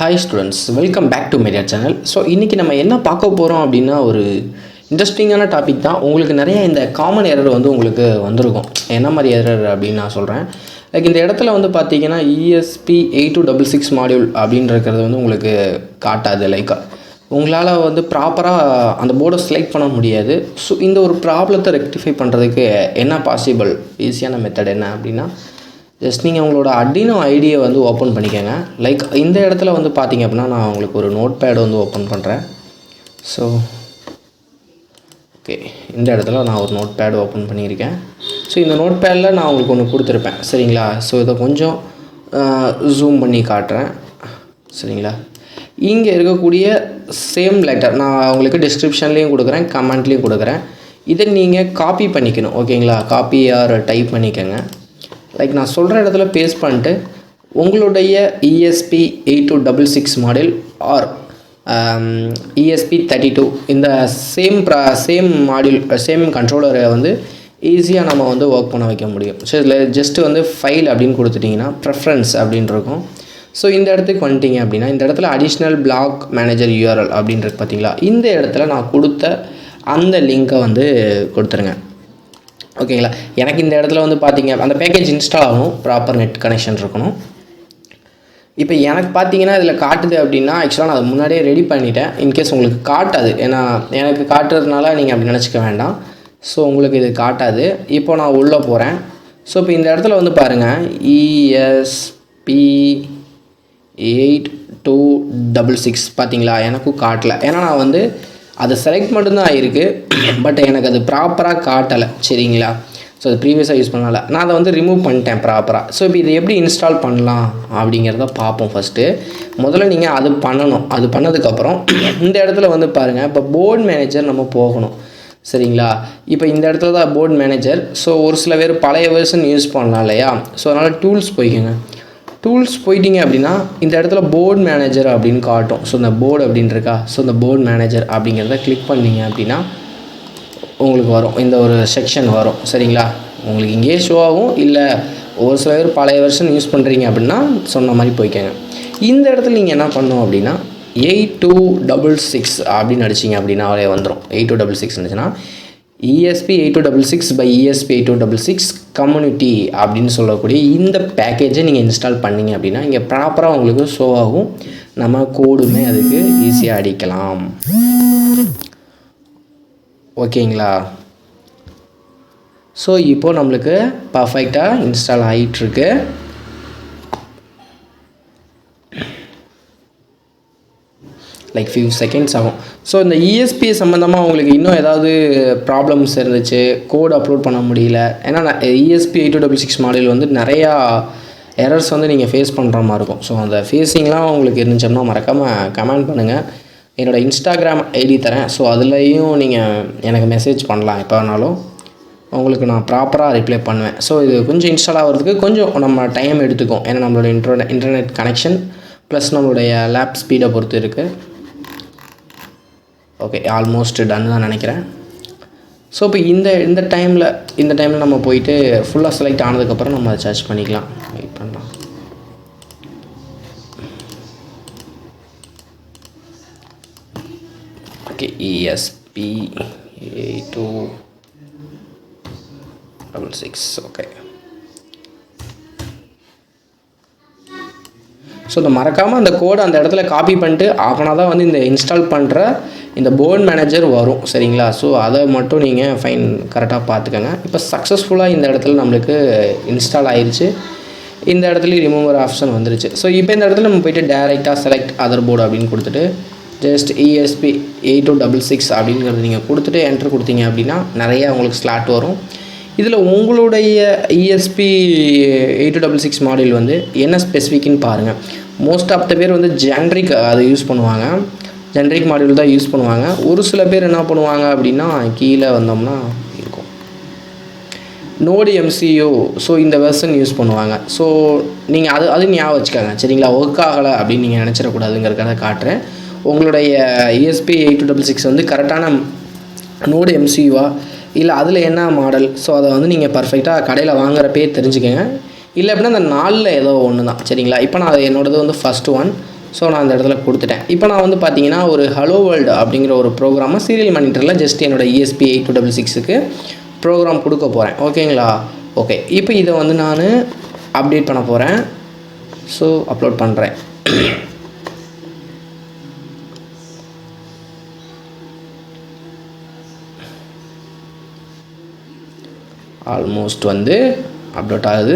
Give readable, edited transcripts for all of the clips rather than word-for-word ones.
Hi students, welcome back to media channel. So இன்றைக்கி நம்ம என்ன பார்க்க போகிறோம் அப்படின்னா, ஒரு இன்ட்ரெஸ்டிங்கான டாபிக் தான். உங்களுக்கு நிறைய இந்த காமன் எரர் உங்களுக்கு வந்திருக்கும். என்ன மாதிரி எரர் அப்படின்னு நான் சொல்கிறேன். லைக் இந்த இடத்துல பார்த்தீங்கன்னா ESP8266 மாடியூல் அப்படின்றது உங்களுக்கு காட்டாது. லைக் உங்களால் ப்ராப்பராக அந்த போர்டை செலக்ட் பண்ண முடியாது. ஸோ இந்த ஒரு ப்ராப்ளத்தை ரெக்டிஃபை பண்ணுறதுக்கு என்ன பாசிபிள் ஈஸியான மெத்தட் என்ன அப்படின்னா, ஜஸ்ட் நீங்கள் உங்களோட அட்ரினோ ஐடியை ஓப்பன் பண்ணிக்கோங்க. லைக் இந்த இடத்துல பார்த்தீங்க அப்படின்னா, நான் உங்களுக்கு ஒரு நோட் பேட் ஓப்பன் பண்ணுறேன். ஸோ ஓகே, இந்த இடத்துல நான் ஒரு நோட் பேட் ஓப்பன் பண்ணியிருக்கேன். ஸோ இந்த நோட் பேடில் நான் உங்களுக்கு ஒன்று கொடுத்துருப்பேன், சரிங்களா? ஸோ இதை கொஞ்சம் ஜூம் பண்ணி காட்டுறேன், சரிங்களா? இங்கே இருக்கக்கூடிய சேம் லெட்டர் நான் உங்களுக்கு டிஸ்கிரிப்ஷன்லேயும் கொடுக்குறேன், கமெண்ட்லேயும் கொடுக்குறேன். இதை நீங்கள் காப்பி பண்ணிக்கணும், ஓகேங்களா? காப்பி ஆர் டைப் பண்ணிக்கோங்க. லைக் நான் சொல்கிற இடத்துல பேஸ்ட் பண்ணிட்டு உங்களுடைய ESP8266 மாடல் ஆர் ESP32 இந்த சேம் மாடியூல் சேம் கண்ட்ரோலரை ஈஸியாக நம்ம ஒர்க் பண்ண வைக்க முடியும். ஸோ இதில் ஜஸ்ட்டு ஃபைல் அப்படின்னு கொடுத்துட்டிங்கன்னா ப்ரெஃபரன்ஸ் அப்படின்னு இருக்கும். ஸோ இந்த இடத்துக்கு வந்துட்டிங்க அப்படின்னா, இந்த இடத்துல அடிஷ்னல் பிளாக் மேனேஜர் URL அப்படின்றது பார்த்தீங்களா, இந்த இடத்துல நான் கொடுத்த அந்த லிங்க்கை கொடுத்துருங்க, ஓகேங்களா? எனக்கு இந்த இடத்துல பார்த்தீங்க அந்த பேக்கேஜ் இன்ஸ்டால் ஆகணும், ப்ராப்பர் நெட் கனெக்ஷன் இருக்கணும். இப்போ எனக்கு பார்த்தீங்கன்னா இதில் காட்டுது அப்படின்னா, ஆக்சுவலாக நான் அதை முன்னாடியே ரெடி பண்ணிட்டேன். இன்கேஸ் உங்களுக்கு காட்டாது, ஏன்னா எனக்கு காட்டுறதுனால நீங்கள் அப்படி நினச்சிக்க வேண்டாம். ஸோ உங்களுக்கு இது காட்டாது. இப்போ நான் உள்ளே போகிறேன். ஸோ இப்போ இந்த இடத்துல பாருங்கள், ESP8266 பார்த்தீங்களா, எனக்கும் காட்டலை. ஏன்னா நான் அது செலக்ட் மட்டும்தான் ஆகிருக்கு, பட் எனக்கு அது ப்ராப்பராக காட்டலை, சரிங்களா? ஸோ அது ப்ரீவியஸாக யூஸ் பண்ணல, நான் அதை ரிமூவ் பண்ணிட்டேன் ப்ராப்பராக. ஸோ இப்போ இதை எப்படி இன்ஸ்டால் பண்ணலாம் அப்படிங்கிறத பார்ப்போம். ஃபஸ்ட்டு முதல்ல நீங்கள் அது பண்ணணும். அது பண்ணதுக்கப்புறம் இந்த இடத்துல பாருங்கள், இப்போ போர்ட் மேனேஜர் நம்ம போகணும், சரிங்களா? இப்போ இந்த இடத்துல தான் போர்ட் மேனேஜர். ஸோ ஒரு சில பேர் பழைய வெர்ஷன் யூஸ் பண்ணலாம் இல்லையா? ஸோ அதனால் டூல்ஸ் போய்க்குங்க. டூல்ஸ் போயிட்டீங்க அப்படின்னா இந்த இடத்துல போர்ட் மேனேஜர் அப்படின்னு காட்டும். ஸோ இந்த போர்டு அப்படின்னு இருக்கா, ஸோ இந்த போர்ட் மேனேஜர் அப்படிங்கிறத கிளிக் பண்ணிங்க அப்படின்னா உங்களுக்கு வரும், இந்த ஒரு செக்ஷன் வரும், சரிங்களா? உங்களுக்கு இங்கேயே ஷோ ஆகும். இல்லை ஒரு சில பேர் பழைய வெர்ஷன் யூஸ் பண்ணுறீங்க அப்படின்னா சொன்ன மாதிரி போய்க்கோங்க. இந்த இடத்துல நீங்கள் என்ன பண்ணணும் அப்படின்னா 8266 அப்படின்னு அடிச்சிங்க அப்படின்னாலே வந்துடும். 8266 இருந்துச்சுன்னா ESP8266 by ESP8266 கம்யூனிட்டி அப்படின்னு சொல்லக்கூடிய இந்த பேக்கேஜை நீங்கள் இன்ஸ்டால் பண்ணிங்க அப்படின்னா இங்கே ப்ராப்பராக உங்களுக்கு ஷோ ஆகும். நம்ம கோடுமே அதுக்கு ஈஸியாக அடிக்கலாம், ஓகேங்களா? ஸோ இப்போது நம்மளுக்கு பர்ஃபெக்டாக இன்ஸ்டால் ஆகிட்டுருக்கு. லைக் ஃபியூ செகண்ட்ஸ் ஆகும். ஸோ இந்த ESP சம்மந்தமாக உங்களுக்கு இன்னும் ஏதாவது ப்ராப்ளம்ஸ் இருந்துச்சு, கோட் அப்லோட் பண்ண முடியல, ஏன்னா ESP8266 மாடல் நிறையா எரர்ஸ் நீங்கள் ஃபேஸ் பண்ணுற மாதிரி இருக்கும். ஸோ அந்த ஃபேஸிங்லாம் உங்களுக்கு இருந்துச்சுன்னா மறக்காமல் கமெண்ட் பண்ணுங்கள். என்னோடய இன்ஸ்டாகிராம் ஐடி தரேன். ஸோ அதுலேயும் நீங்கள் எனக்கு மெசேஜ் பண்ணலாம், எப்போ வேணாலும் உங்களுக்கு நான் ப்ராப்பராக ரிப்ளை பண்ணுவேன். ஸோ இது கொஞ்சம் இன்ஸ்டால் ஆகிறதுக்கு கொஞ்சம் நம்ம டைம் எடுத்துக்கும், ஏன்னா நம்மளோட இன்டர்நெட் கனெக்ஷன் ப்ளஸ் நம்மளுடைய லேப் ஸ்பீடை பொறுத்து இருக்குது. ஓகே, ஆல்மோஸ்ட் டன் தான் நினைக்கிறேன். ஸோ இப்போ இந்த டைமில் நம்ம போயிட்டு ஃபுல்லாக செலக்ட் ஆனதுக்கப்புறம் நம்ம அதை சர்ச் பண்ணிக்கலாம். வெயிட் பண்ணலாம். Okay, ESP8266. ஓகே, ஸோ இந்த மறக்காமல் அந்த கோடை அந்த இடத்துல காப்பி பண்ணிட்டு அப்படின்னா தான் இந்த இன்ஸ்டால் பண்ணுற இந்த போர்ட் மேனேஜர் வரும், சரிங்களா? ஸோ அதை மட்டும் நீங்கள் ஃபைன் கரெக்டாக பார்த்துக்கோங்க. இப்போ சக்ஸஸ்ஃபுல்லாக இந்த இடத்துல நம்மளுக்கு இன்ஸ்டால் ஆயிடுச்சு. இந்த இடத்துலையும் ரிமூவர் ஆப்ஷன் வந்துருச்சு. ஸோ இப்போ இந்த இடத்துல நம்ம போய்ட்டு டேரெக்டாக செலக்ட் அதர் போர்டு அப்படின்னு கொடுத்துட்டு ஜஸ்ட் ESP8266 அப்படிங்கிறது நீங்கள் கொடுத்துட்டு என்ட்ரு கொடுத்தீங்க அப்படின்னா நிறையா உங்களுக்கு ஸ்லாட் வரும். இதில் உங்களுடைய ESP8266 மாடல் என்ன ஸ்பெசிஃபிக்னு பாருங்கள். மோஸ்ட் ஆஃப் த பேர் ஜென்ரிக் அதை யூஸ் பண்ணுவாங்க, ஜென்ரிக் மாடல் தான் யூஸ் பண்ணுவாங்க. ஒரு சில பேர் என்ன பண்ணுவாங்க அப்படின்னா, கீழே வந்தோம்னா இருக்கும் நோடு MCU. ஸோ இந்த வெர்ஷன் யூஸ் பண்ணுவாங்க. ஸோ நீங்கள் அது ஞாபகம் வச்சுக்காங்க, சரிங்களா? ஒர்க் ஆகலை அப்படின்னு நீங்கள் நினச்சிடக்கூடாதுங்கிறதுக்காக காட்டுறேன். உங்களுடைய ESP8266 கரெக்டான நோடு MCUவா இல்லை அதில் என்ன மாடல், ஸோ அதை நீங்கள் பர்ஃபெக்டாக கடையில் வாங்குறப்பே தெரிஞ்சுக்கங்க. இல்லை அப்படின்னா அந்த 4ல் ஏதோ ஒன்று தான், சரிங்களா? இப்போ நான் என்னோடது ஃபஸ்ட்டு ஒன். ஸோ நான் அந்த இடத்துல கொடுத்துட்டேன். இப்போ நான் வந்து பார்த்தீங்கன்னா ஒரு ஹலோ வேர்ல்டு அப்படிங்கிற ஒரு ப்ரோக்ராமை சீரியல் மானிட்டரில் ஜஸ்ட் என்னோடய ESP8266க்கு ப்ரோக்ராம் கொடுக்க போகிறேன். ஓகேங்களா? ஓகே, இப்போ இதை வந்து நான் அப்டேட் பண்ண போகிறேன். ஸோ அப்லோட் பண்ணுறேன். ஆல்மோஸ்ட் வந்து அப்லோட் ஆகுது.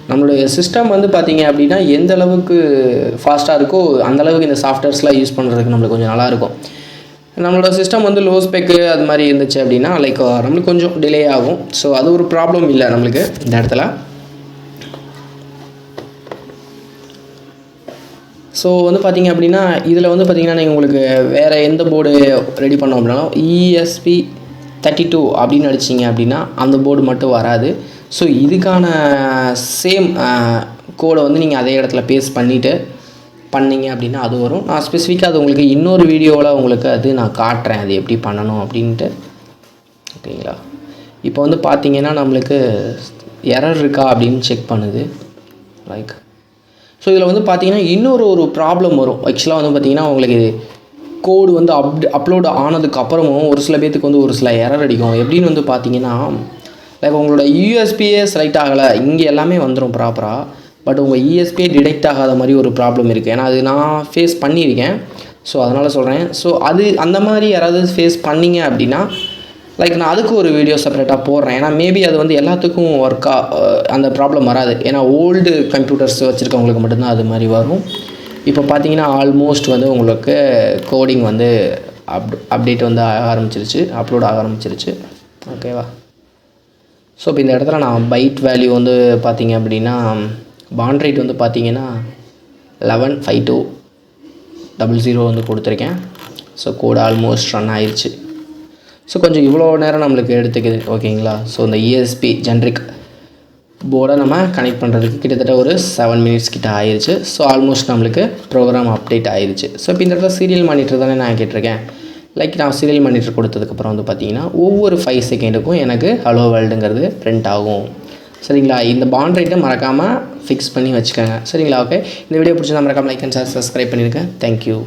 நம்மளுடைய சிஸ்டம் வந்து பார்த்திங்க அப்படின்னா எந்த அளவுக்கு ஃபாஸ்ட்டாக இருக்கோ அந்தளவுக்கு இந்த சாஃப்ட்வேர்ஸ்லாம் யூஸ் பண்ணுறதுக்கு நம்மளுக்கு கொஞ்சம் நல்லாயிருக்கும். நம்மளோட சிஸ்டம் வந்து லோ ஸ்பெக்கு அது மாதிரி இருந்துச்சு அப்படின்னா லைக் நம்மளுக்கு கொஞ்சம் டிலே ஆகும். ஸோ அது ஒரு ப்ராப்ளம் இல்லை நம்மளுக்கு இந்த இடத்துல. ஸோ வந்து பார்த்திங்க அப்படின்னா இதில் வந்து பார்த்திங்கன்னா நீங்கள் உங்களுக்கு வேறு எந்த போர்டு ரெடி பண்ணோம் அப்படின்னாலும் ESP32 அப்படின்னு அடிச்சிங்க அப்படின்னா அந்த போர்டு மட்டும் வராது. ஸோ இதுக்கான சேம் கோடை வந்து நீங்கள் அதே இடத்துல பேஸ்ட் பண்ணிவிட்டு பண்ணிங்க அப்படின்னா அது வரும். நான் ஸ்பெசிஃபிக்காக அது உங்களுக்கு இன்னொரு வீடியோவில் உங்களுக்கு அது நான் காட்டுறேன் அது எப்படி பண்ணணும் அப்படின்ட்டு. ஓகேங்களா? இப்போ வந்து பார்த்திங்கன்னா நம்மளுக்கு எரர் இருக்கா அப்படின்னு செக் பண்ணுது லைக். ஸோ இதில் வந்து பார்த்திங்கன்னா இன்னொரு ப்ராப்ளம் வரும். ஆக்சுவலாக வந்து பார்த்திங்கன்னா உங்களுக்கு கோடு வந்து அப்லோடு ஆனதுக்கப்புறமும் ஒரு சில பேர்த்துக்கு வந்து ஒரு சில எரர் அடிக்கும். எப்படின்னு வந்து பார்த்திங்கன்னா லைக் உங்களோட யூஎஸ்பியே செலக்ட் ஆகலை, இங்கே எல்லாமே வந்துடும் ப்ராப்பராக, பட் உங்கள் ESPயே டிடெக்ட் ஆகாத மாதிரி ஒரு ப்ராப்ளம் இருக்குது. ஏன்னா அது நான் ஃபேஸ் பண்ணியிருக்கேன். ஸோ அதனால் சொல்கிறேன். ஸோ அது அந்த மாதிரி யாராவது ஃபேஸ் பண்ணிங்க அப்படின்னா லைக் நான் அதுக்கு ஒரு வீடியோ செப்பரேட்டாக போடுறேன். ஏன்னா மேபி அது வந்து எல்லாத்துக்கும் அந்த ப்ராப்ளம் வராது. ஏன்னா ஓல்டு கம்ப்யூட்டர்ஸ் வச்சுருக்கவங்களுக்கு மட்டும்தான் அது மாதிரி வரும். இப்போ பார்த்தீங்கன்னா ஆல்மோஸ்ட் வந்து உங்களுக்கு கோடிங் வந்து அப்டேட் வந்து ஆக ஆரம்பிச்சிருச்சு, அப்லோட் ஆக ஆரம்பிச்சிருச்சு. ஓகேவா? ஸோ இப்போ இந்த இடத்துல நான் பைட் வேல்யூ வந்து பார்த்திங்க அப்படின்னா பாண்ட் ரேட் வந்து பார்த்திங்கன்னா 115200 வந்து கொடுத்துருக்கேன். ஸோ கோடு ஆல்மோஸ்ட் ரன் ஆயிடுச்சு. ஸோ கொஞ்சம் இவ்வளோ நேரம் நம்மளுக்கு எடுத்துக்குது. ஓகேங்களா? ஸோ இந்த ESP ஜென்ரிக் போர்டை நம்ம கனெக்ட் பண்ணுறதுக்கு கிட்டத்தட்ட ஒரு 7 மினிட்ஸ் கிட்ட ஆயிடுச்சு. ஸோ ஆல்மோஸ்ட் நம்மளுக்கு ப்ரோக்ராம் அப்டேட் ஆயிடுச்சு. ஸோ இப்போ இந்த இடத்துல சீரியல் மானிட்டர் தானே நான் கேட்டிருக்கேன். லைக் நான் சீரியல் மானிட்டர் கொடுத்ததுக்கப்புறம் வந்து பார்த்திங்கன்னா ஒவ்வொரு 5 செகண்டுக்கும் எனக்கு ஹலோ வேர்ல்டுங்கிறது பிரிண்ட் ஆகும். சரிங்களா? இந்த பாண்ட் ரேட்டை மறக்காமல் ஃபிக்ஸ் பண்ணி வச்சுக்கோங்க. சரிங்களா? ஓகே, இந்த வீடியோ பிடிச்சா மறக்காமல் லைக் அண்ட் ஷேர் சப்ஸ்கிரைப் பண்ணியிருக்கேன். தேங்க்யூ.